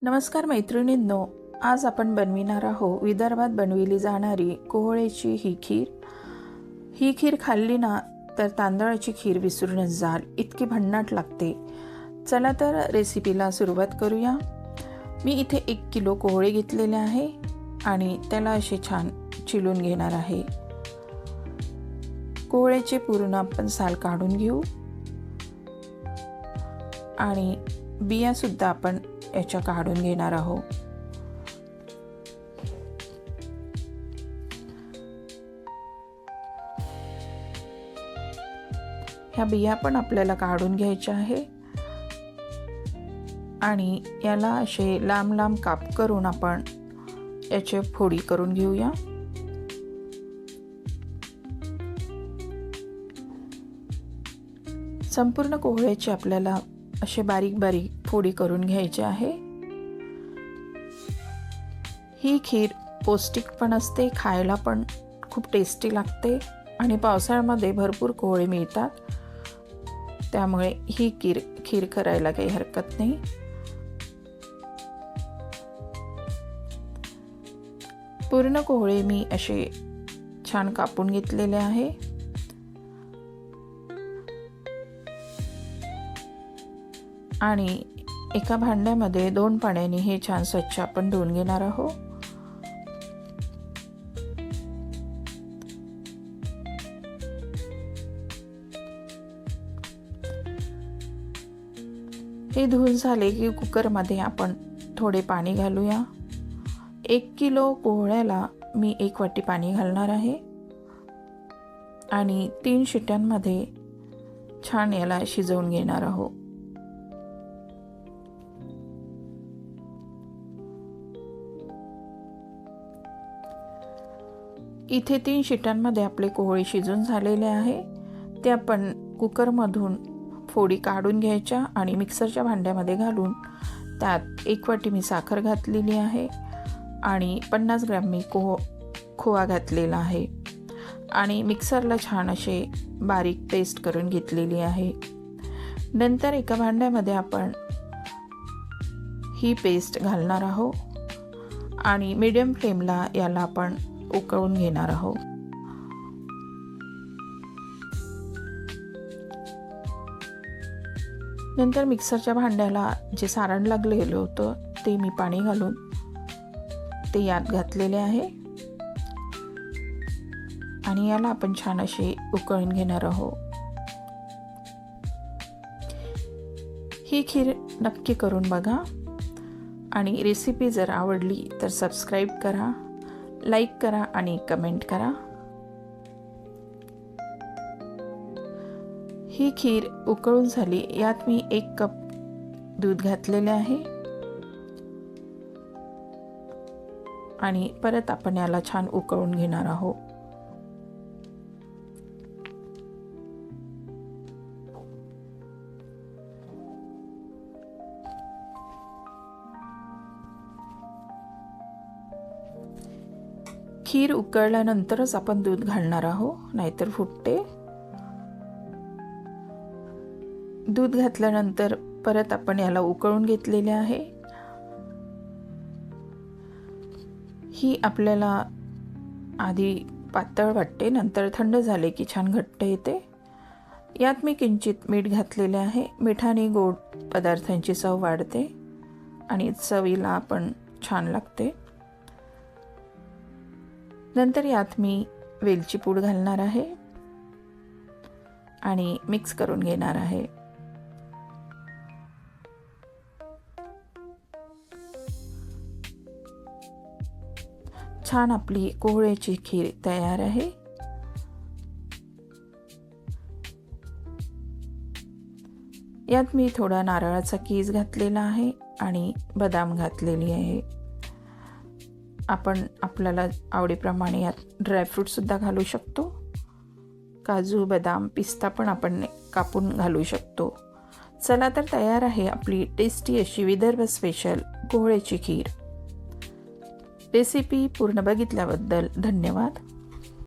नमस्कार मैत्रिणींनो, आज आपण बनविणार आहोत विदर्भात बनविली जाणारी कोहळ्याची ही खीर. ही खीर खाल्ली ना तर तांदळाची खीर विसरूनच जाल, इतकी भन्नाट लागते. चला तर रेसिपीला सुरुवात करूया. मी इथे 1 किलो कोहळे घेतलेले आहे आणि त्याला असे छान चिलून घेणार आहे. कोहळ्याचे पूर्ण आपण साल काढून घेऊ आणि बिया सुद्धा आपण याच्या काढून घेणार आहोत. ह्या बिया पण आपल्याला काढून घ्यायच्या आहे आणि याला असे लांब लांब काप करून आपण याचे फोडी करून घेऊया. संपूर्ण कोहळ्याची आपल्याला असे बारीक बारीक फोडी करून घ्यायचे आहे. ही खीर पौष्टिक पण असते, खायला पण खूप टेस्टी लागते आणि पावसाळ्यामध्ये भरपूर कोहळे मिळतात, त्यामुळे ही खीर करायला काही हरकत नाही. पूर्ण कोहळे मी असे छान कापून घेतलेले आहे. आणि एका भांड्यामध्ये 2 पाण्याने हे छान स्वच्छ आपण धुवून घेणार आहोत. हे धुवून झाले की कुकरमध्ये आपण थोडे पाणी घालूया. 1 किलो कोहळ्याला मी 1 वाटी पाणी घालणार आहे आणि 3 शिट्यांमध्ये छान याला शिजवून घेणार आहोत. इथे 3 शिट्यांमध्ये आपले कोहळे शिजून झालेले आहे. ते आपण कुकरमधून फोडी काढून घ्यायच्या आणि मिक्सरच्या भांड्यामध्ये घालून त्यात 1 वाटी मी साखर घातलेली आहे आणि 50 ग्रॅम मी खोवा घातलेला आहे आणि मिक्सरला छान असे बारीक पेस्ट करून घेतलेली आहे. नंतर एका भांड्यामध्ये आपण ही पेस्ट घालणार आहोत आणि मीडियम फ्लेमला याला आपण उकळून घेणार आहोत. नंतर मिक्सरच्या भांड्याला जे सारण लागलेलं होतं ते मी पाणी घालून ते यात घातलेले आहे आणि याला आपण छान असे उकळून घेणार आहोत. ही खीर नक्की करून बघा आणि रेसिपी जर आवडली तर सबस्क्राईब करा, लाईक करा आणि कमेंट करा. ही खीर उकळून झाली. यात मी 1 कप दूध घातलेले आहे आणि परत आपण याला छान उकळून घेणार आहोत. खीर उकळल्यानंतरच आपण दूध घालणार आहोत, नाहीतर फुटते. दूध घातल्यानंतर परत आपण याला उकळून घेतलेले आहे. ही आपल्याला आधी पातळ वाटते, नंतर थंड झाले की छान घट्ट येते. यात मी किंचित मीठ घातलेले आहे. मिठाने गोड पदार्थांची चव वाढते आणि चवीला पण छान लागते. नंतर यात मी वेलची पूड घालणार आहे आणि मिक्स करून घेणार आहे. छान आपली कोहळ्याची खीर तयार आहे. यात मी थोडा नारळाचा कीस घातलेला आहे आणि बदाम घातलेली आहे. आपण आपल्याला आवडीप्रमाणे यात ड्रायफ्रूट सुद्धा घालू शकतो. काजू, बदाम, पिस्ता पण आपण कापून घालू शकतो. चला तर तयार आहे आपली टेस्टी अशी विदर्भ स्पेशल कोहळ्याची खीर. रेसिपी पूर्ण बघितल्याबद्दल धन्यवाद.